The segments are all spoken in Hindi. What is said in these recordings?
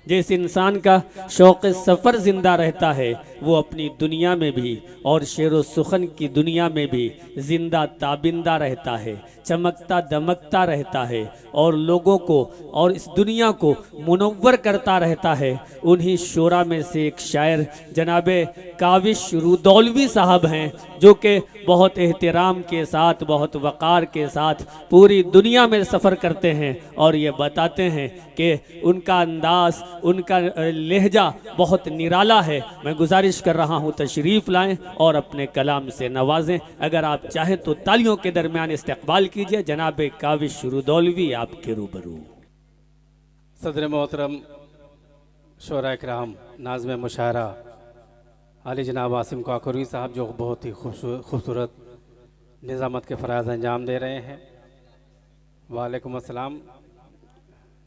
जिस इंसान का शौक़ सफ़र ज़िंदा रहता है वो अपनी दुनिया में भी और शेर व सुखन की दुनिया में भी ज़िंदा ताबिंदा रहता है, चमकता दमकता रहता है और लोगों को और इस दुनिया को मुनव्वर करता रहता है। उन्हीं शोरा में से एक शायर जनाबे काविश रुदौलवी साहब हैं, जो कि बहुत एहतराम के साथ, बहुत वक़ार के साथ पूरी दुनिया में सफ़र करते हैं और ये बताते हैं कि उनका अंदाज़, उनका लहजा बहुत निराला है। मैं गुजारिश कर रहा हूँ तशरीफ़ लाएं और अपने कलाम से नवाजें। अगर आप चाहें तो तालियों के दरमियान इस्तकबाल कीजिए जनाब काविश रुदौलवी आपके रूबरू। सदर मोहतरम शोरा इकराम नाज़्म मुशायरा आली जनाब आसिम काकरवी साहब, जो बहुत ही खूबसूरत निज़ामत के फ़राज़ अंजाम दे रहे हैं। वालेकुम अस्सलाम।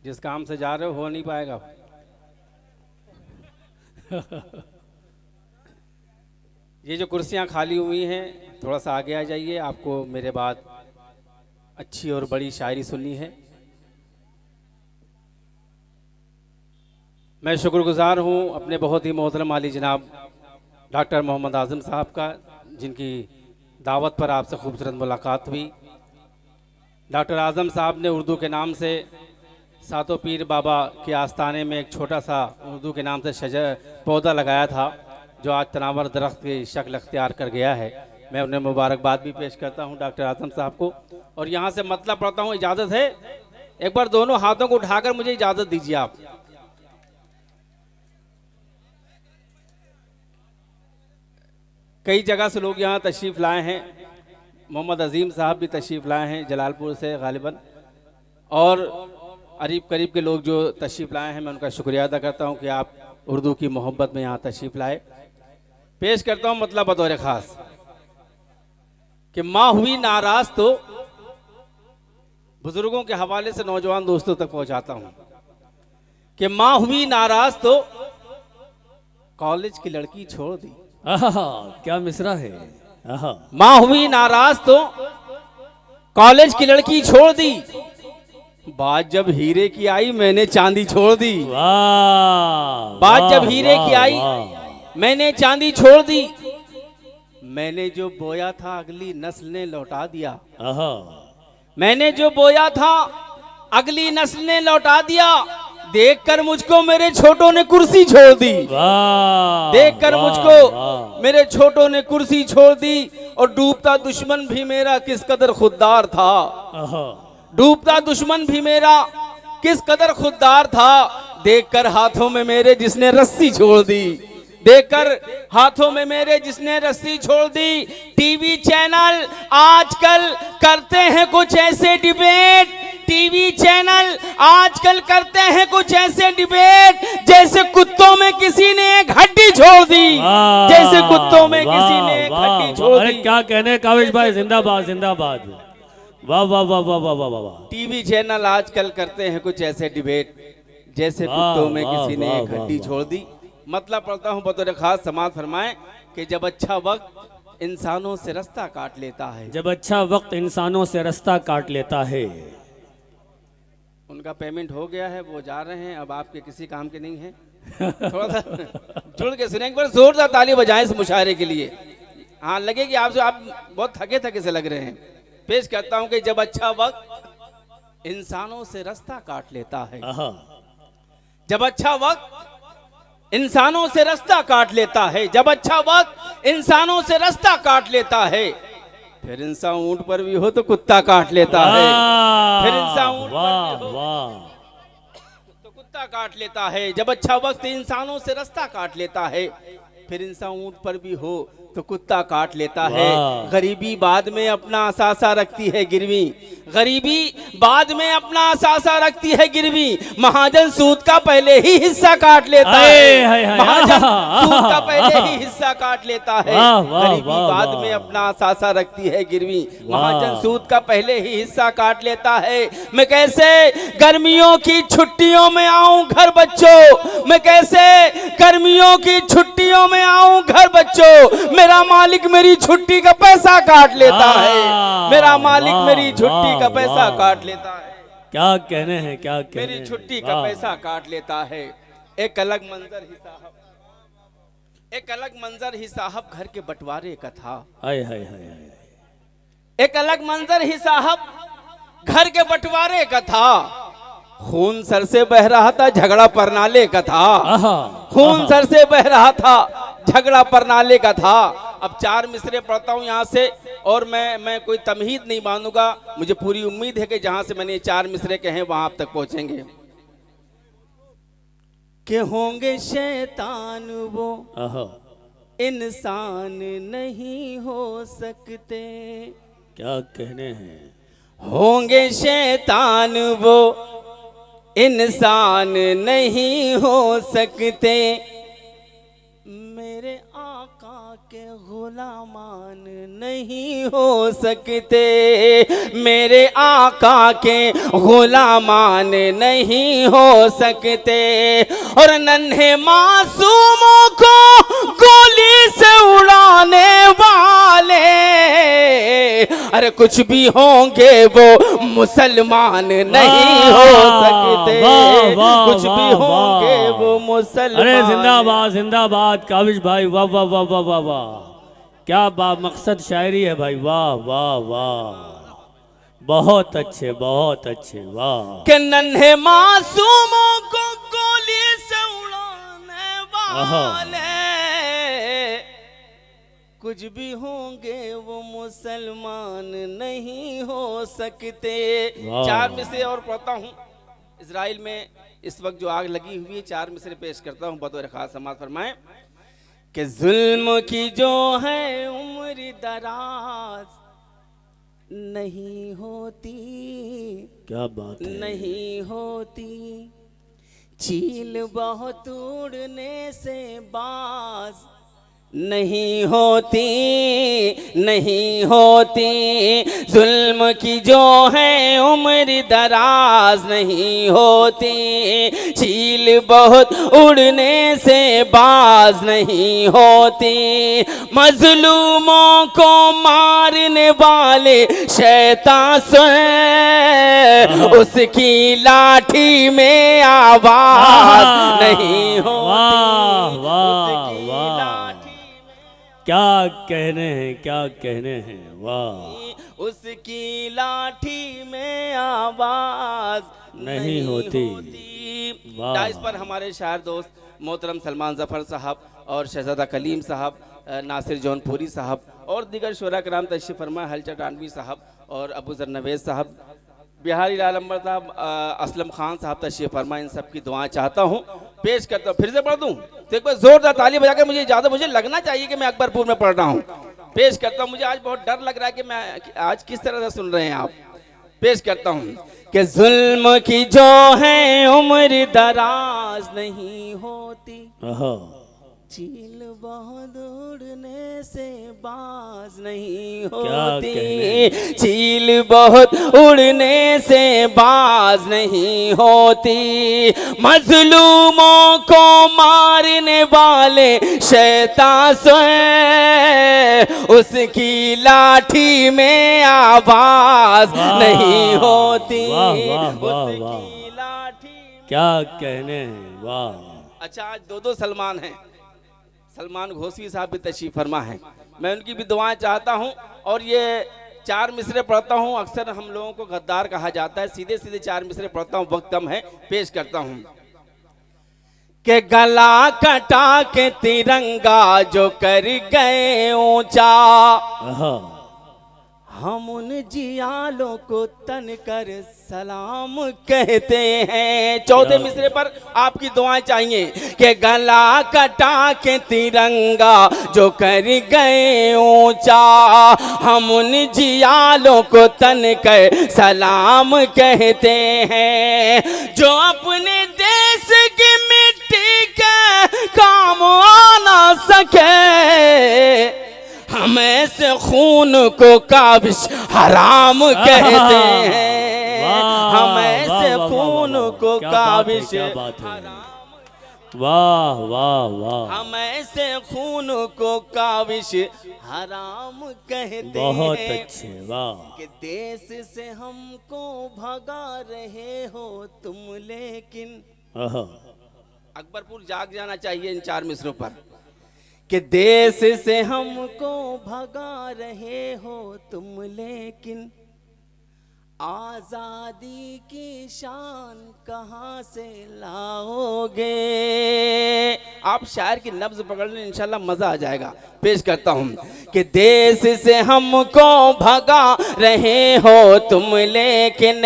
जिस काम से जा रहे हो नहीं पाएगा। ये जो कुर्सियां खाली हुई हैं, थोड़ा सा आगे आ जाइए, आपको मेरे बाद अच्छी और बड़ी शायरी सुननी है। मैं शुक्रगुजार हूँ अपने बहुत ही मोहतरम आली जनाब डॉक्टर मोहम्मद आज़म साहब का, जिनकी दावत पर आपसे खूबसूरत मुलाकात हुई। डॉक्टर आज़म साहब ने उर्दू के नाम से सातों पीर बाबा के आस्थाने में एक छोटा सा उर्दू के नाम से शजर पौधा लगाया था, जो आज तनावर दरख्त की शक्ल अख्तियार कर गया है। मैं उन्हें मुबारकबाद भी पेश करता हूं डॉक्टर आज़म साहब को, और यहाँ से मतलब पढ़ता हूँ। इजाज़त है? एक बार दोनों हाथों को उठाकर मुझे इजाज़त दीजिए आप। कई जगह से लोग यहाँ तशरीफ़ लाए हैं। मोहम्मद अजीम साहब भी तशरीफ़ लाए हैं जलालपुर से गालिबन, और करीब करीब के लोग जो तशरीफ़ लाए हैं, मैं उनका शुक्रिया अदा करता हूँ कि आप उर्दू की मोहब्बत में यहाँ तशरीफ़ लाए। पेश करता हूँ मतलब बतौर ख़ास कि माँ हुई नाराज़, तो बुज़ुर्गों के हवाले से नौजवान दोस्तों तक पहुँचाता हूँ कि माँ हुई नाराज़ तो कॉलेज की लड़की छोड़ दी। क्या मिसरा है। माँ हुई नाराज़ तो कॉलेज की लड़की छोड़ दी, बात जब हीरे की आई मैंने चांदी छोड़ दी। बात जब हीरे की आई मैंने चांदी छोड़ दी। मैंने जो बोया था अगली नस्ल ने लौटा दिया। मैंने जो बोया था अगली नस्ल ने लौटा दिया। देखकर मुझको मेरे छोटों ने कुर्सी छोड़ दी। देखकर मुझको मेरे छोटों ने कुर्सी छोड़ दी। और डूबता दुश्मन भी मेरा किस कदर खुददार था। डूबता दुश्मन भी मेरा किस कदर खुददार था। देखकर हाथों में मेरे जिसने रस्सी छोड़ दी। देखकर हाथों में मेरे जिसने रस्सी छोड़ दी। टीवी चैनल आजकल करते हैं कुछ ऐसे डिबेट। टीवी चैनल आजकल करते हैं कुछ ऐसे डिबेट, जैसे कुत्तों में किसी ने एक हड्डी छोड़ दी। जैसे कुत्तों में किसी ने एक हड्डी छोड़ दी। क्या कहने काविश भाई, जिंदाबाद जिंदाबाद। वाह वाह वाह वाह वाह वाह वाह। टीवी चैनल आजकल करते हैं कुछ ऐसे डिबेट, जैसे कुत्तों में किसी ने एक हड्डी छोड़ दी। मतलब पढ़ता हूँ बतौर खास, समाज फरमाए कि जब अच्छा वक्त इंसानों से रास्ता काट लेता है। जब अच्छा वक्त इंसानों से रास्ता काट लेता है। उनका पेमेंट हो गया है, वो जा रहे हैं, अब आपके किसी काम के नहीं है। थोड़ा सा जुड़ के सुने, एक बार जोरदार ताली बजाएं इस मुशायरे के लिए। हाँ, लगे कि आप बहुत थके थके से लग रहे हैं। पेश करता हूँ कि जब अच्छा वक्त इंसानों से रास्ता काट लेता है। जब अच्छा वक्त इंसानों से रास्ता काट लेता है। जब अच्छा वक्त इंसानों से रास्ता काट लेता है। फिर इंसान ऊंट पर भी हो तो कुत्ता काट लेता है। फिर इंसान ऊंट पर भी हो तो कुत्ता काट लेता है। जब अच्छा वक्त इंसानों से रास्ता काट लेता है। फिर इंसान ऊंट पर भी हो तो कुत्ता काट लेता है। गरीबी बाद में अपना असासा रखती है गिरवी। गरीबी बाद में अपना असासा रखती है गिरवी। महाजन सूद का पहले ही हिस्सा काट लेता है। महाजन सूद का पहले ही हिस्सा काट लेता है। गरीबी बाद में अपना असासा रखती है गिरवी। महाजन सूद का पहले ही हिस्सा काट लेता है। मैं कैसे गर्मियों की छुट्टियों में आऊं घर बच्चों। मैं कैसे गर्मियों की छुट्टियों में आऊं घर बच्चों। मेरा मालिक मेरी छुट्टी का पैसा काट लेता है। मेरा मालिक मेरी छुट्टी का पैसा काट लेता है। क्या कहने हैं, क्या कहने मेरी छुट्टी का पैसा काट लेता है। एक अलग मंजर ही साहब, एक अलग मंजर ही साहब घर के बंटवारे का था। हाय हाय हाय हाय। एक अलग मंजर ही साहब घर के बंटवारे का था। खून सर से बह रहा था, झगड़ा परनाले का था। खून सर से बह रहा था, झगड़ा परनाले का था। अब 4 मिसरे पढ़ता हूँ यहाँ से, और मैं कोई तमहीद नहीं मानूंगा। मुझे पूरी उम्मीद है कि जहां से मैंने 4 मिसरे कहे वहां आप तक पहुंचेंगे। कि होंगे शैतान वो इंसान नहीं हो सकते। क्या कहने हैं। होंगे शैतान वो इंसान नहीं हो सकते। मेरे आका के गुलामान नहीं हो सकते। मेरे आका के गुलामान नहीं हो सकते। और नन्हे मासूमों को गोली से उड़ाने वाले, अरे कुछ भी होंगे वो मुसलमान नहीं हो सकते। कुछ भी होंगे वो मुसलमान। अरे जिंदाबाद जिंदाबाद काबिश भाई, वाह वाह वाह वाह वाह वाह, क्या बा मकसद शायरी है भाई, वाह वाह वाह, बहुत अच्छे बहुत अच्छे, वाह। कि नन्हे मासूमों को गोली से उड़ाने वाले, कुछ भी होंगे वो मुसलमान नहीं हो सकते। 4 मिसरे और पढ़ता हूँ। इजराइल में इस वक्त जो आग लगी हुई है, 4 मिसरे पेश करता हूँ, बतौर खास समाज फरमाएं कि जुल्म की जो है उम्र दराज नहीं होती। क्या बात है। नहीं होती। चील बहुत उड़ने से बाज नहीं होती। नहीं होती। जुल्म की जो है उम्र दराज नहीं होती। चील बहुत उड़ने से बाज नहीं होती। मजलूमों को मारने वाले शैतान से उसकी लाठी में आवाज नहीं होती। उसकी लाठी क्या कहने हैं, क्या कहने हैं, वाह। उसकी लाठी में आवाज नहीं होती। इस पर हमारे शायर दोस्त मोहतरम सलमान जफर साहब और शहजादा कलीम साहब, नासिर जौनपुरी साहब और दीगर शुरा कराम तशरीफ फरमा, हलचल रानवी साहब और अबू जर नवेज साहब, बिहारी लाल अंबर साहब, असलम खान साहब तशरीफ फरमा, इन सब की दुआएं चाहता हूँ। पेश करता हूँ, फिर से पढ़ दूँ तो एक बार जोरदार ताली बजा के मुझे इजाज़त, मुझे लगना चाहिए कि मैं अकबरपुर में पढ़ रहा हूँ। पेश करता हूँ। मुझे आज बहुत डर लग रहा है कि मैं आज किस तरह से सुन रहे हैं आप। पेश करता हूँ कि जुल्म की जो है उम्र दराज नहीं होती। चील बहुत उड़ने से बाज नहीं होती। चील बहुत उड़ने से बाज नहीं होती। मजलूमों को मारने वाले शैतान से उसकी लाठी में आवाज नहीं होती। उसकी लाठी क्या कहने हैं, वाह। अच्छा, आज 2 सलमान हैं। सलमान घोसी साहब भी तशरीफ फरमा है, मैं उनकी भी दुआएं चाहता हूं। और ये 4 मिसरे पढ़ता हूं। अक्सर हम लोगों को गद्दार कहा जाता है, सीधे सीधे 4 मिसरे पढ़ता हूं, वक्त कम है, पेश करता हूं। के गला कटा के तिरंगा जो कर गए ऊंचा, हम उन जियालों को तन कर सलाम कहते हैं। 14 मिसरे पर आपकी दुआएं चाहिए कि गला कटा के तिरंगा जो कर गए ऊंचा, हम उन जियालों को तन कर सलाम कहते हैं। जो अपने देश की मिट्टी के काम आ ना सके, हम ऐसे खून को काबिश हराम कहते हैं। हम ऐसे खून को काबिश हराम, वाह वाह वाह, हम ऐसे खून को काबिश हराम कहते हैं। बहुत अच्छे, वाह। कि देश से हमको भगा रहे हो तुम, लेकिन अकबरपुर जाग जाना चाहिए इन 4 मिसरों पर कि देश से हमको भगा रहे हो तुम, लेकिन आजादी की शान कहाँ से लाओगे। आप शायर की नब्ज पकड़ लें, इंशाल्लाह मजा आ जाएगा। पेश करता हूँ कि देश से हमको भगा रहे हो तुम, लेकिन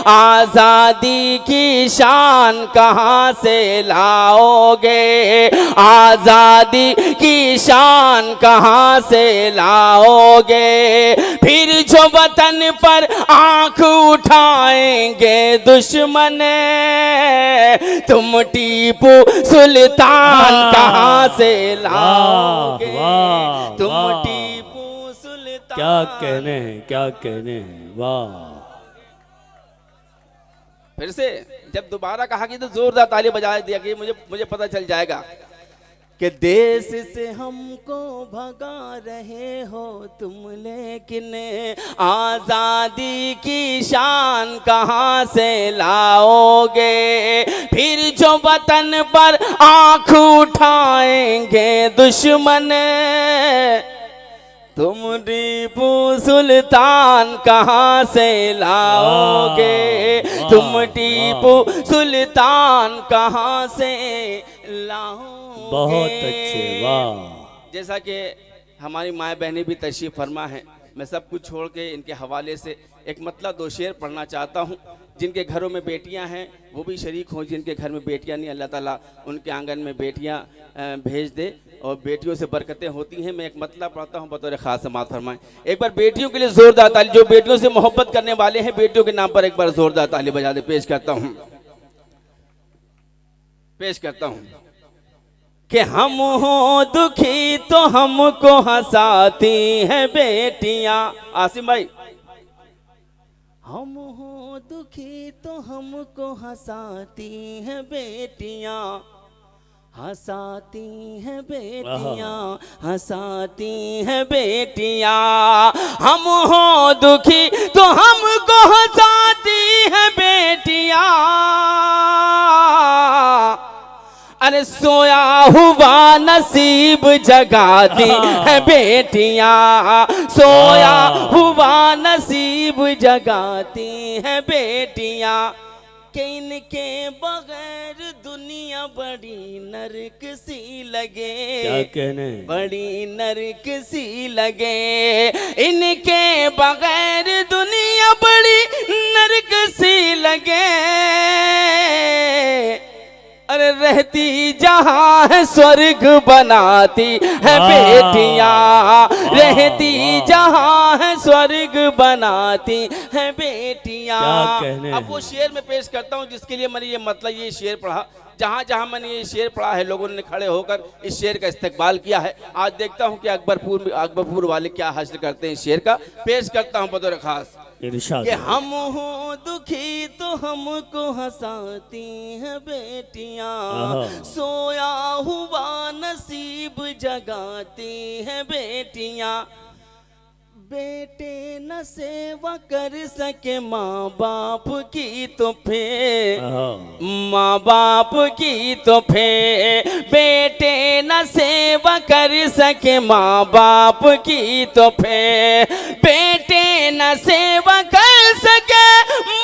आजादी की शान कहाँ से लाओगे। आजादी की शान कहाँ से लाओगे। फिर जो वतन पर आंख उठाएंगे दुश्मन, तुम टीपू सुल्तान कहाँ से लाओगे। तुम टीपू सुल्तान। क्या कहने हैं, क्या कहने हैं, वाह। फिर से जब दोबारा कहा कि तो जोरदार ताली बजा दिया कि मुझे पता चल जाएगा कि देश से हमको भगा रहे हो तुम, लेकिन आजादी की शान कहाँ से लाओगे। फिर जो वतन पर आंख उठाएंगे दुश्मन, तुम टीपू सुल्तान कहाँ से लाओगे। तुम टीपू सुल्तान कहाँ से लाओगे। बहुत अच्छे, वाह। जैसा कि हमारी माएँ बहनें भी तशरीफ़ फरमा हैं, मैं सब कुछ छोड़ के इनके हवाले से एक मतलब 2 शेर पढ़ना चाहता हूँ। जिनके घरों में बेटियां हैं वो भी शरीक हों, जिनके घर में बेटियां नहीं, अल्लाह ताला उनके आंगन में बेटियां भेज दे और बेटियों से बरकतें होती हैं। मैं एक मतलब पढ़ता हूँ, बतौर ख़ास समाअत फरमाएं। एक बार बेटियों के लिए ज़ोरदार ताली, जो बेटियों से मोहब्बत करने वाले हैं बेटियों के नाम पर एक बार ज़ोरदार ताली बजा दे। पेश करता हूँ कि हम हो दुखी तो हमको हंसाती हैं बेटियां। आसिम भाई, हम हो दुखी तो हमको हंसाती हैं बेटियां, हंसाती हैं बेटियां, हंसाती हैं बेटियां। हम हो दुखी तो हमको हंसाती हैं बेटियां, अरे सोया हुआ नसीब जगाती है बेटियां, सोया हुआ नसीब जगाती है बेटियां। कि इनके बगैर दुनिया बड़ी नरक सी लगे। क्या कहने, बड़ी नरक सी लगे। इनके बगैर दुनिया बड़ी नरक सी लगे। अरे रहती जहाँ है स्वर्ग बनाती है बेटियां, रहती जहाँ है स्वर्ग बनाती है बेटियां। अब वो शेर में पेश करता हूँ जिसके लिए मैंने ये शेर पढ़ा। जहाँ जहाँ मैंने ये शेर पढ़ा है लोगों ने खड़े होकर इस शेर का इस्तकबाल किया है। आज देखता हूँ कि अकबरपुर वाले क्या हासिल करते हैं। इस शेर का पेश करता हूँ बतौर खास कि हम हो दुखी तो हमको हंसाती हैं बेटियां, सोया हुआ नसीब जगाती हैं बेटियां। बेटे न सेवा कर सके माँ बाप की तो फिर, माँ बाप की तो फिर। बेटे न सेवा कर सके माँ बाप की तो फिर, बेटे न सेवा कर सके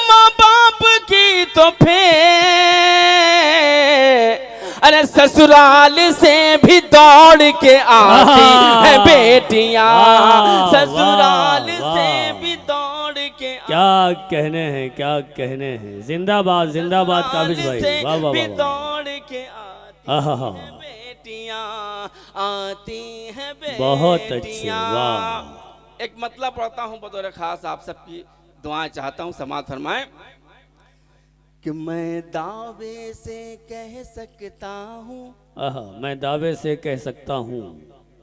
माँ बाप की तो फिर। अरे ससुराल से भी दौड़ के आती है बेटियां, ससुराल से भी दौड़ के। क्या कहने हैं, क्या कहने हैं। जिंदाबाद जिंदाबाद काबिज भाई, वाह वाह वाह। दौड़ के आती है बेटियां, आती है बेटियां। बहुत अच्छे, वाह। एक मतलब पढ़ता हूँ बतौर खास, आप सबकी दुआएं चाहता हूँ, समाअत फरमाएं कि मैं दावे से कह सकता हूँ, मैं दावे से कह सकता हूँ,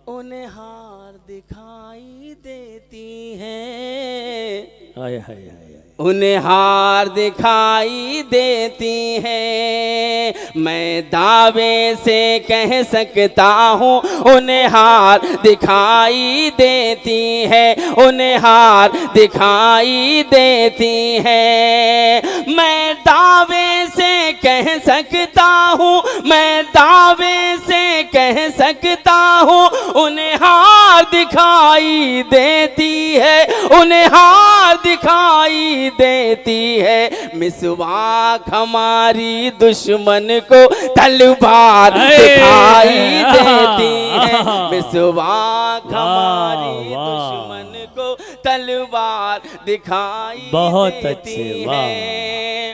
उन्हें हार दिखाई देती है। हाय हाय हाय। उन्हें हार दिखाई देती है। मैं दावे से कह सकता हूँ उन्हें हार दिखाई देती है, उन्हें हार दिखाई देती है। मैं दावे से कह सकता हूँ, मैं दावे से कह सकता हूँ उन्हें हार दिखाई देती है, उन्हें हार दिखाई देती है। मिसवाक हमारी दुश्मन को तलवार दिखाई देती है, मिसवाक हमारी दुश्मन को तलवार दिखाई बहुत देती अच्छे, है।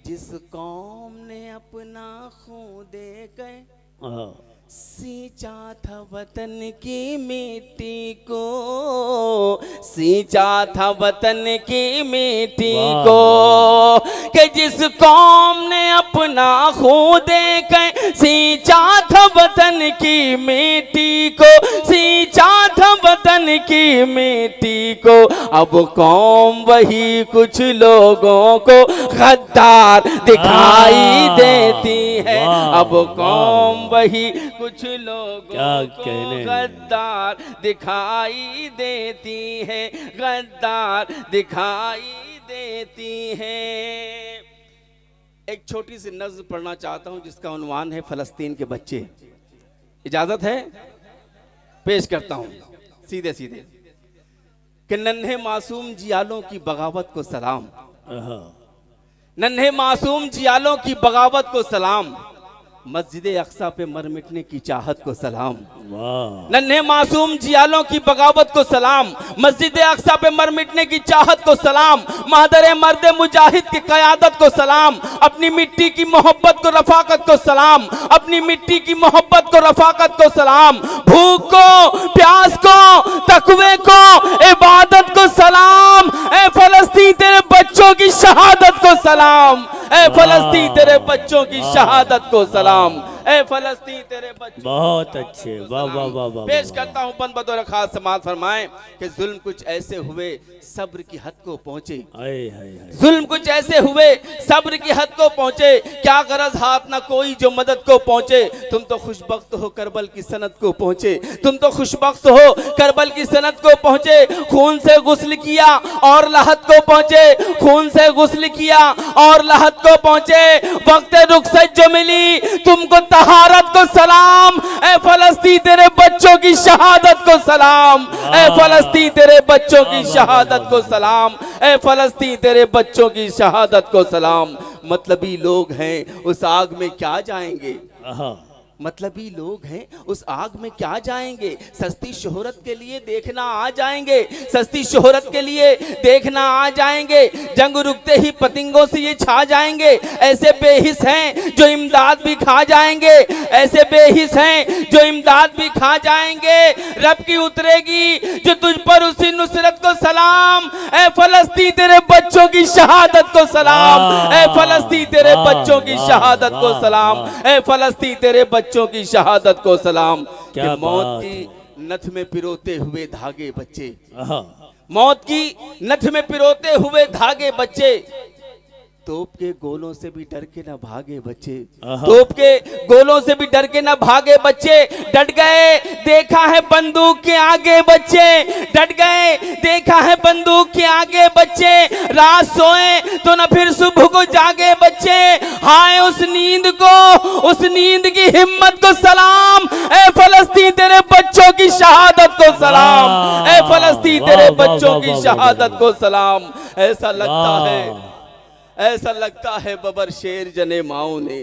जिस कौम ने अपना खून देकर सींचा था वतन की मिट्टी को, सींचा था वतन की मिट्टी को, कि जिस कौम ने अपना खून देकर सींचा था वतन की मिट्टी को, सींचा था वतन की मिट्टी को, अब कौम वही कुछ लोगों को गद्दार दिखाई देती है। अब कौम वही कुछ लोगों को गद्दार दिखाई देती है, गद्दार दिखाई देती है। एक छोटी सी नज़्म पढ़ना चाहता हूं जिसका उन्वान है फलस्तीन के बच्चे। इजाजत है? पेश करता हूं सीधे सीधे कि नन्हे मासूम जियालों की बगावत को सलाम, नन्हे मासूम जियालों की बगावत को सलाम, मस्जिद अक्सा पे मर मिटने की चाहत को सलाम। नन्हे मासूम जियालों की बगावत को सलाम, मस्जिद अक्सा पे मर मिटने की चाहत को सलाम, मादर मर्द मुजाहिद की क़यादत को सलाम, अपनी मिट्टी की मोहब्बत को रफाकत को सलाम, अपनी मिट्टी की मोहब्बत को रफाकत को सलाम, भूख को प्यास को तकवे को इबादत को सलाम। ए फलस्तीन तेरे बच्चों की शहादत को सलाम, ए फलस्तीन तेरे बच्चों की शहादत को सलाम, ए फलस्तीन तेरे बच्चों। बहुत अच्छे, वाह वाह वाह वाह। पेश करता हूँ बंद बतौर खास समाअत फरमाएं कि जुल्म कुछ ऐसे हुए सब्र की हद को पहुंचे, जुल्म कुछ ऐसे हुए सब्र की हद को पहुंचे, क्या गरज हाथ ना कोई जो मदद को पहुंचे। तुम तो खुशबख्त हो करबल की सनत को पहुंचे, तुम तो खुशबख्त हो करबल की सनत को पहुंचे, खून से गुस्ल किया और लहत को पहुंचे, खून से गुस्ल किया और लहत को पहुंचे, वक्त रुखसत जो मिली तुमको तहारत को सलाम। ए फलस्तीन तेरे बच्चों की शहादत को सलाम, ए फलस्तीन तेरे बच्चों की शहादत को सलाम, ए फलस्तीन तेरे बच्चों की शहादत को सलाम। मतलबी लोग हैं उस आग में क्या जाएंगे, मतलबी लोग हैं उस आग में क्या जाएंगे, सस्ती शोहरत के लिए देखना आ जाएंगे, सस्ती शोहरत के लिए देखना आ जाएंगे, जंग रुकते ही पतंगों से ये छा जाएंगे। ऐसे बेहिस हैं जो इमदाद भी खा जाएंगे, ऐसे बेहिस हैं जो इमदाद भी खा जाएंगे। रब की उतरेगी जो तुझ पर उसी नुसरत को सलाम, ए फलस्तीन तेरे बच्चों की शहादत को सलाम, ए फलस्तीन तेरे बच्चों की शहादत को सलाम, ए फलस्तीन तेरे बच्चों की शहादत को सलाम। कि मौत की नथ में पिरोते हुए धागे बच्चे, मौत की नथ में पिरोते हुए धागे बच्चे, तोप के गोलों से भी डर के न भागे बच्चे, तोप के गोलों से भी डर के न भागे बच्चे, डट गए देखा है बंदूक के आगे बच्चे, डट गए देखा है बंदूक के आगे बच्चे, रात सोए तो न फिर सुबह को जागे बच्चे। हाय उस नींद को, उस नींद की हिम्मत को सलाम, ए फलस्तीन तेरे बच्चों की शहादत को सलाम, ए फलस्तीन तेरे बच्चों की शहादत को सलाम। ऐसा लगता है, ऐसा लगता है बबर शेर जने माओ ने,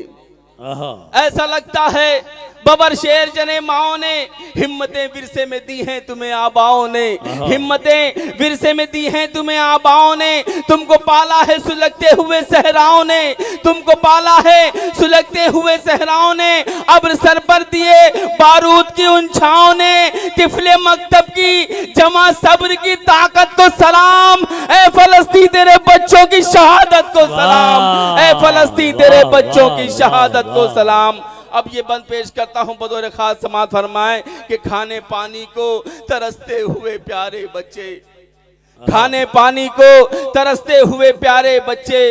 ऐसा लगता है बबर शेर जने माओ ने, हिम्मतें विरसे में दी हैं तुम्हें आबाओं ने, हिम्मतें विरसे में दी हैं तुम्हें आबाओं ने, तुमको पाला है सुलगते हुए सहराओं ने, तुमको पाला है सुलगते हुए सहराओं ने, अब्र सर पर दिए बारूद की उन छाओं ने, तिफले मकतब की जमा सब्र की ताकत को सलाम, ए फलस्तीन तेरे बच्चों की शहादत को सलाम, ए फलस्तीन तेरे बच्चों की शहादत को सलाम। अब ये बंद पेश करता हूँ बतौर खास समाअत फरमाएं कि खाने पानी को तरसते हुए प्यारे बच्चे, खाने पानी को तरसते हुए प्यारे बच्चे,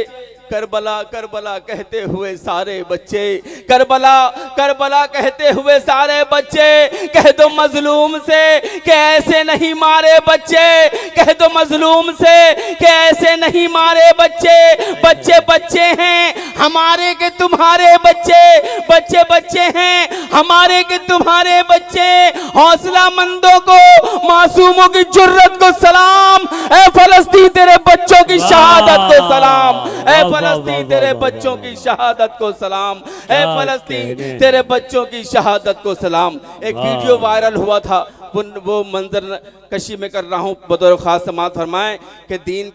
करबला करबला कहते हुए सारे बच्चे, करबला करबला कहते हुए सारे बच्चे। कह दो मजलूम से कि ऐसे नहीं मारे बच्चे, कह दो मजलूम से कि ऐसे नहीं मारे बच्चे। बच्चे बच्चे हैं हमारे के तुम्हारे बच्चे, बच्चे बच्चे हैं हमारे के तुम्हारे बच्चे। हौसला मंदों को, मासूमों की जुर्रत को सलाम, ए फलस्तीन तेरे बच्चों की शहादत को सलाम, ए फलस्तीन तेरे बच्चों की शहादत को सलाम, ए फलस्तीन तेरे बच्चों की शहादत को सलाम। एक वीडियो वायरल हुआ था, वो मंजर कशी में कर रहा हूँ, बतौर खास समात फरमाएं कि दीन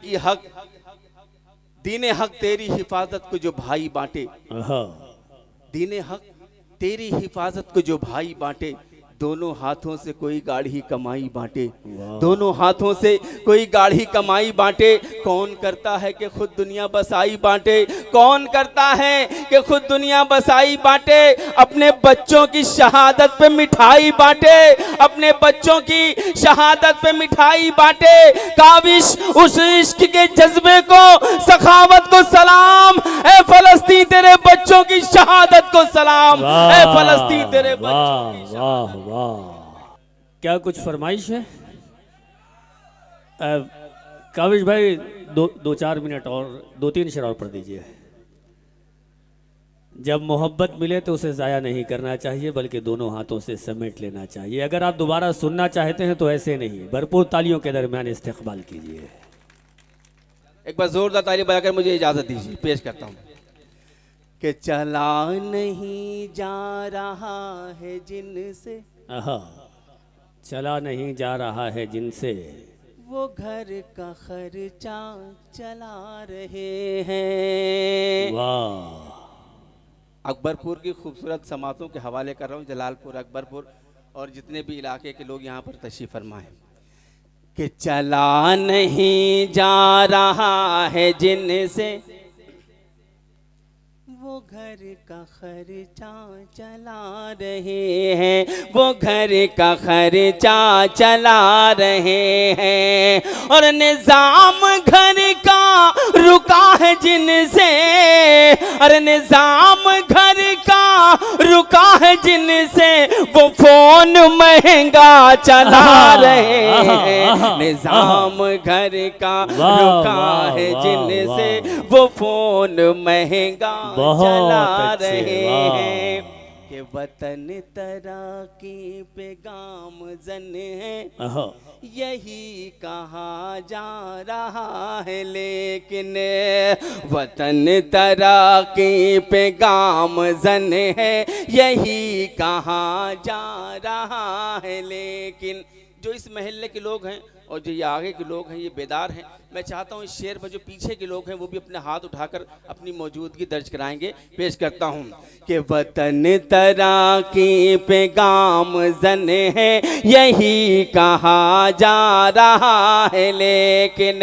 हक तेरी हिफाजत को जो भाई बांटे, दीन हक तेरी हिफाजत को जो भाई बांटे, दोनों हाथों से कोई गाढ़ी कमाई बांटे, दोनों हाथों से कोई गाढ़ी कमाई बांटे। कौन करता है कि खुद दुनिया बसाई बांटे, कौन करता है कि खुद दुनिया बसाई बांटे। अपने बच्चों की शहादत पे मिठाई बांटे, अपने बच्चों की शहादत पे मिठाई बांटे। काविश उस इश्क के जज्बे को, सखावत को सलाम, ए फलस्तीन तेरे बच्चों की शहादत को सलाम, ए फलस्तीन तेरे बच्चों की शहादत। क्या कुछ फरमाइश है? काविश भाई दो चार मिनट और, 2-3 शेर और पढ़ दीजिए। जब मोहब्बत मिले तो उसे ज़ाया नहीं करना चाहिए, बल्कि दोनों हाथों से समेट लेना चाहिए। अगर आप दोबारा सुनना चाहते हैं तो ऐसे नहीं, भरपूर तालियों के दरमियान इस्तेक़बाल कीजिए। एक बार जोरदार ताली बजाकर मुझे इजाजत दीजिए, पेश करता हूँ कि चला नहीं जा रहा है जिनसे, चला नहीं जा रहा है जिनसे, वो घर का खर्चा चला रहे हैं। वाह! अकबरपुर की खूबसूरत समातों के हवाले कर रहा हूँ, जलालपुर, अकबरपुर और जितने भी इलाके के लोग यहाँ पर तशरीफ फरमाएं। कि चला नहीं जा रहा है जिनसे, वो घर का खर्चा चला रहे हैं, वो घर का खर्चा चला रहे हैं। और निजाम घर का रुका है जिनसे, और निजाम घर का रुका है जिनसे, वो फोन महंगा चला रहे हैं। निजाम घर का रुका है जिनसे, वो फोन महंगा चला रहे हैं। कि वतन तरक्की पे गामज़न है, यही कहा जा रहा है, लेकिन वतन तरक्की पे गामज़न है, यही कहा जा रहा है। लेकिन जो इस महल्ले के लोग हैं और जो ये आगे के लोग हैं, ये बेदार हैं। मैं चाहता हूँ इस शेर पर जो पीछे के लोग हैं वो भी अपने हाथ उठाकर अपनी मौजूदगी दर्ज कराएंगे। पेश करता हूँ कि वतन तरक्की पे गामज़न है, यही कहा जा रहा है, लेकिन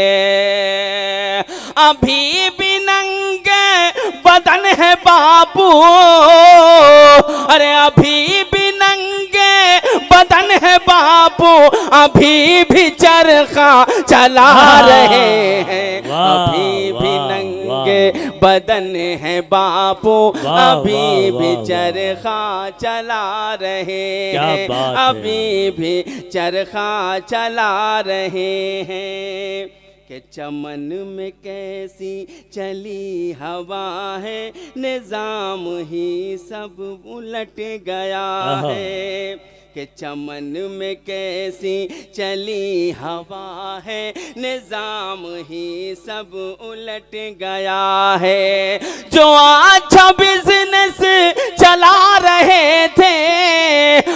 अभी भी नंगे बदन है बाबू, अरे अभी भी नंगे बदन है बाबू, अभी भी चरखा चला रहे हैं। अभी भी नंगे बदन है बापू, अभी भी चरखा चला रहे हैं, अभी भी चरखा चला रहे हैं। कि चमन में कैसी चली हवा है, निजाम ही सब उलट गया है। कि चमन में कैसी चली हवा है, निजाम ही सब उलट गया है। जो अच्छा बिजनेस चला रहे थे,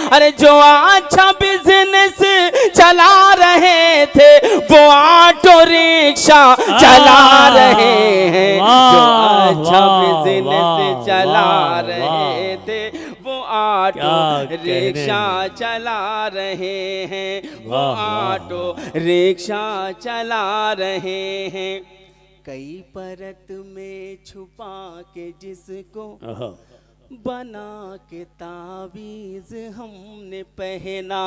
अरे जो अच्छा बिजनेस चला रहे थे, वो ऑटो रिक्शा चला रहे हैं। जो अच्छा बिजनेस चला रहे थे, वो ऑटो रिक्शा चला रहे हैं, वो ऑटो रिक्शा चला रहे हैं। कई परत में छुपा के जिसको बना के तावीज हमने पहना,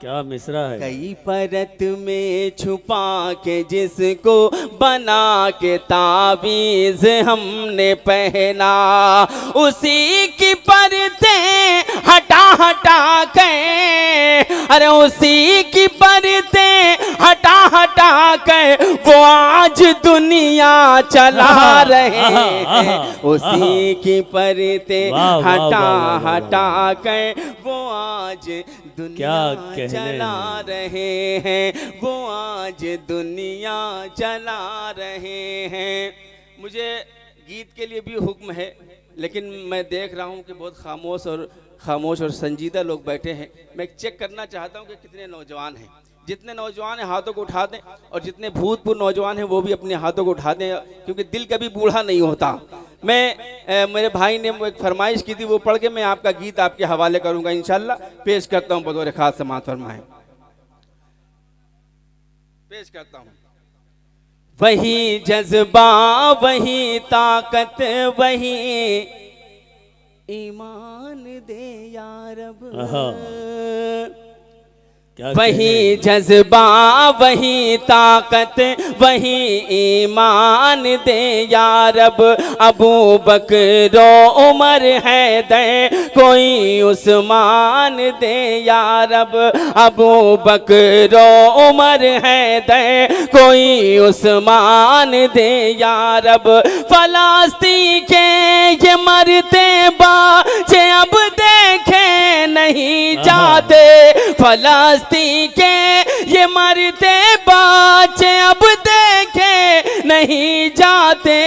क्या मिसरा है। कई परत में छुपा के जिसको बना के तावीज हमने पहना, उसी की परतें हटा हटा के, अरे उसी की परतें हटा हटा के वो आज दुनिया चला रहे हैं, उसी की परतें हटा हटा के वो आज दुनिया चला रहे हैं, वो आज दुनिया चला रहे हैं। मुझे गीत के लिए भी हुक्म है, लेकिन मैं देख रहा हूँ कि बहुत खामोश और संजीदा लोग बैठे हैं। मैं चेक करना चाहता हूँ कि कितने नौजवान हैं। जितने नौजवान हैं हाथों को उठा दें, और जितने भूतपूर्व नौजवान हैं वो भी अपने हाथों को उठा दें, क्योंकि दिल कभी बूढ़ा नहीं होता। मेरे भाई ने एक फरमाइश की थी, वो पढ़ के मैं आपका गीत आपके हवाले करूंगा इंशाल्लाह। पेश करता हूं, बतौर खास समाअत फरमाएं। पेश करता हूं। वही जज्बा वही ताकत वही ईमान दे या रब, वही जज्बा वही ताकत वही ईमान दे या रब, अबू बकर उमर हैदर कोई उस्मान दे या रब, अबू बकर उमर हैदर कोई उस्मान दे या रब, फलस्तीन के ये मरते बाचे अब देखे नहीं जाते, फलस्तीन के ये मरते बच्चे अब देखे नहीं जाते,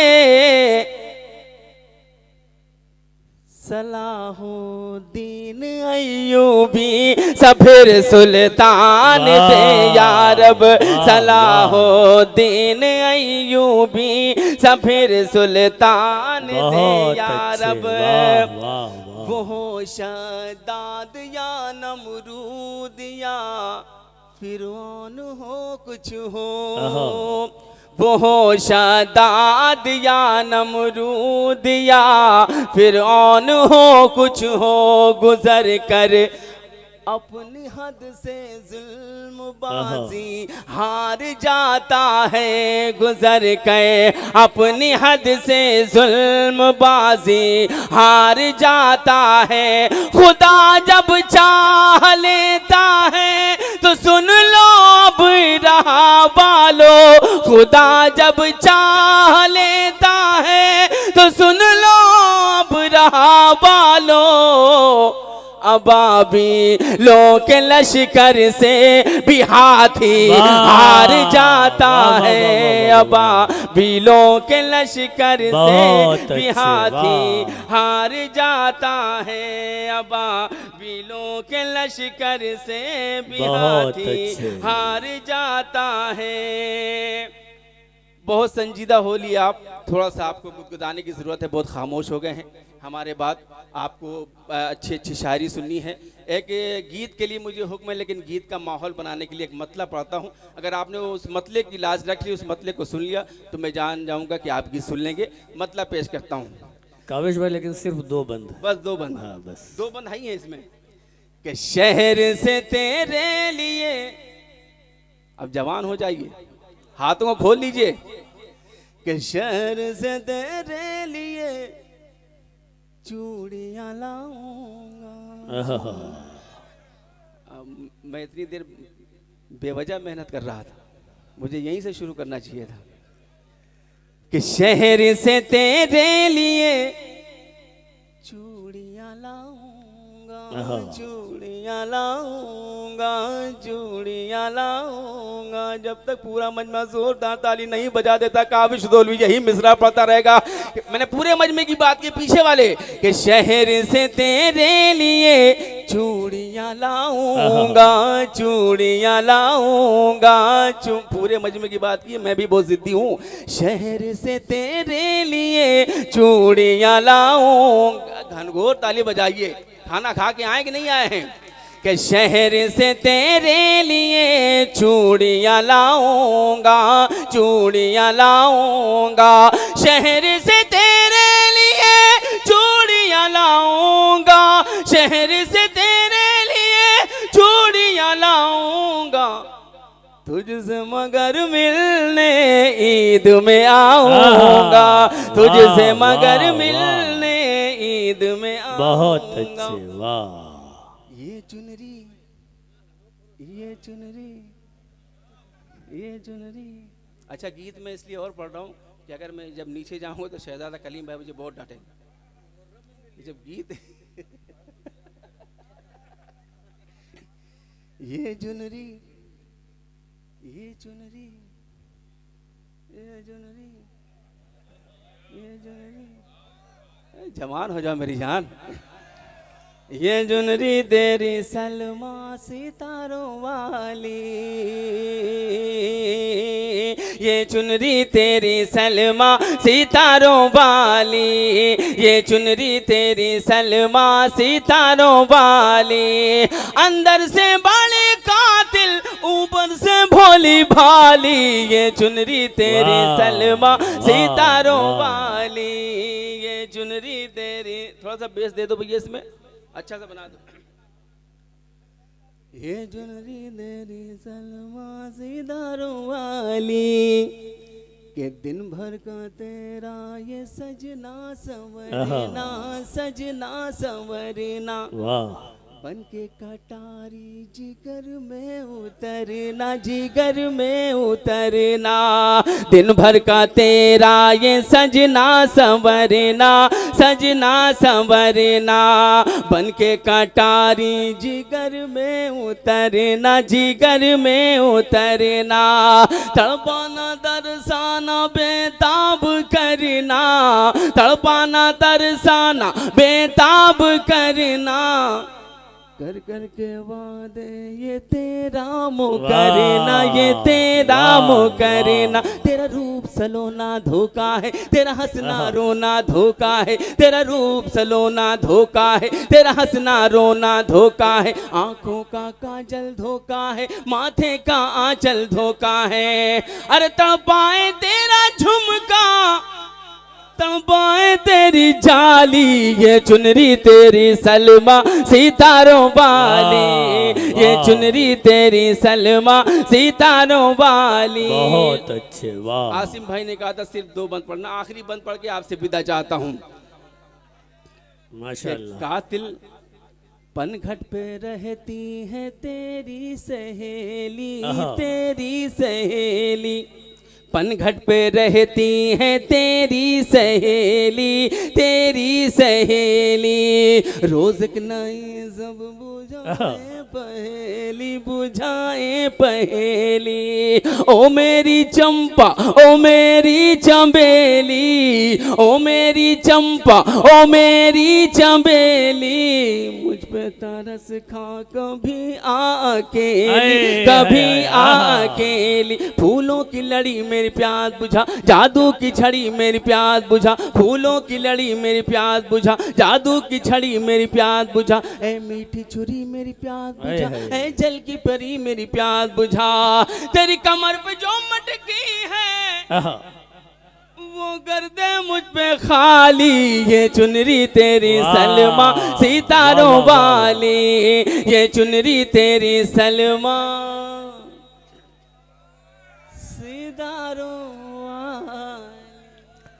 सलाहुद्दीन अय्यूबी सफिर सुल्तान दे या रब, सलाहुद्दीन अय्यूबी सफिर सुल्तान दे या रब, वो शद्दाद या नमरूद या फिरौन हो कुछ हो, वो शद्दाद या नमरूद या फिरौन हो कुछ हो, गुजर कर अपनी हद से जुल्मबाजी हार जाता है, गुजर कर अपनी हद से जुल्मबाजी हार जाता है, खुदा जब चाह लेता है तो सुन लो अब रहा वालो, खुदा जब चाह लेता है तो सुन लो अब रहा वालो, अबाबिलों के लश्कर से भी हाथी हार जाता है, अबाबिलों के लश्कर से भी हाथी हार जाता है, अबाबिलों के लश्कर से भी हाथी हार जाता है। बहुत संजीदा हो लिया आप, थोड़ा सा आपको गुदगुदाने की ज़रूरत है, बहुत खामोश हो गए हैं। हमारे बाद आपको अच्छी अच्छी शायरी सुननी है। एक गीत के लिए मुझे हुक्म है, लेकिन गीत का माहौल बनाने के लिए एक मतला पढ़ता हूँ। अगर आपने उस मतले की लाज रख ली, उस मतले को सुन लिया, तो मैं जान जाऊँगा कि आप गीत सुन लेंगे। मतला पेश करता हूँ काविश भाई, लेकिन सिर्फ 2 बंद, बस 2 बंद। हाँ, बस 2 बंद है ही है इसमें। कि शहर से तेरे लिए, अब जवान हो जाइए, हाथों को खोल लीजिए, कि शहर से तेरे लिए चूड़ियां लाऊंगा। मैं इतनी देर बेवजह मेहनत कर रहा था, मुझे यहीं से शुरू करना चाहिए था। कि शहर से तेरे लिए चूड़ियां लाऊंगा, चूड़ियां लाऊंगा, चूड़ियां लाऊंगा, जब तक पूरा मजमा जोरदार ताली नहीं बजा देता काविश दौलवी यही मिसरा पड़ता रहेगा। मैंने पूरे मजमे की बात की, पीछे वाले कि शहर से तेरे लिए चूड़ियां लाऊंगा, चूड़ियां लाऊंगा, पूरे मजमे की बात की। मैं भी बहुत जिद्दी हूँ। शहर से तेरे लिए चूड़ियां लाऊंगा, घनघोर ताली बजाइए। खाना खा के आए कि नहीं आए हैं? कि शहर से तेरे लिए चूड़ियां लाऊंगा, चूड़ियां लाऊंगा, शहर से तेरे लिए चूड़ियां लाऊंगा, आऊंगा, शहर से तेरे लिए चूड़ियां लाऊंगा, तुझसे मगर मिलने ईद में आऊंगा, तुझसे मगर मिलने ईद में आऊंगा। बहुत अच्छे, वाह। ये चुनरी, ये चुनरी, ये चुनरी। अच्छा, गीत में इसलिए और पढ़ रहा हूँ कि अगर मैं जब नीचे जाऊंगा तो शहजादा कलीम भाई मुझे बहुत डांटेंगे। जब गीत ये चुनरी, ये चुनरी, ये चुनरी, ये चुनरी, जवान हो जाओ मेरी जान। ये चुनरी तेरी सलमा सितारों वाली, ये चुनरी तेरी सलमा सितारों वाली, ये चुनरी तेरी सलमा सितारों वाली, अंदर से बड़े कातिल ऊपर से भोली भाली, ये चुनरी तेरी सलमा सितारों वाली, ये चुनरी तेरी। थोड़ा सा बेस दे दो भैया, इसमें अच्छा सा बना दो। ये चुनरी तेरी सलमा सितारों वाली, के दिन भर का तेरा ये सजना संवरना, सजना संवरना, वाह। बन के कटारी जिगर में उतरना, जिगर में उतरना, दिन भर का तेरा ये सजना संवरना, सजना संवरना, बन के कटारी जिगर में उतरना, जिगर में उतरना, तड़पाना तरसाना बेताब करना, तड़पाना तरसाना बेताब करना, कर कर के वादे ये तेरा मुकरना, ये तेरा मुकरना, तेरा रूप सलोना धोखा है, तेरा हंसना रोना धोखा है, तेरा रूप सलोना धोखा है, तेरा हंसना रोना धोखा है, आंखों का काजल धोखा है, माथे का आंचल धोखा है, अरे तड़पाए तेरा झुमका, तड़पाए तेरी जाली, ये चुनरी तेरी सलमा सितारों वाली, ये चुनरी तेरी सलमा सितारों वाली। बहुत अच्छे, वाह। आसिम भाई ने कहा था सिर्फ 2 बंद पढ़ना, आखिरी बंद पढ़ के आपसे विदा चाहता हूँ। माशाअल्लाह। कातिल पनघट पे रहती है तेरी सहेली, तेरी सहेली, पनघट पे रहती है तेरी सहेली, तेरी सहेली, रोज एक नई सब बुझाए पहेली, बुझाए पहेली, ओ मेरी चंपा, ओ मेरी चंबेली, ओ मेरी चंपा, ओ मेरी चंबेली, मुझ पे तरस खा कभी अकेली, कभी अकेली, फूलों की लड़ी मेरी प्यास बुझा, जादू की छड़ी मेरी प्यास बुझा, फूलों की लड़ी मेरी प्यास बुझा, जादू की छड़ी मेरी प्यास बुझा, ऐ मीठी छुरी मेरी प्यास बुझा, ऐ जल की परी मेरी प्यास बुझा, तेरी कमर पे जो मटकी है वो कर दे मुझ पे खाली, ये चुनरी तेरी सलमा सितारों वाली, ये चुनरी तेरी सलमा सितारों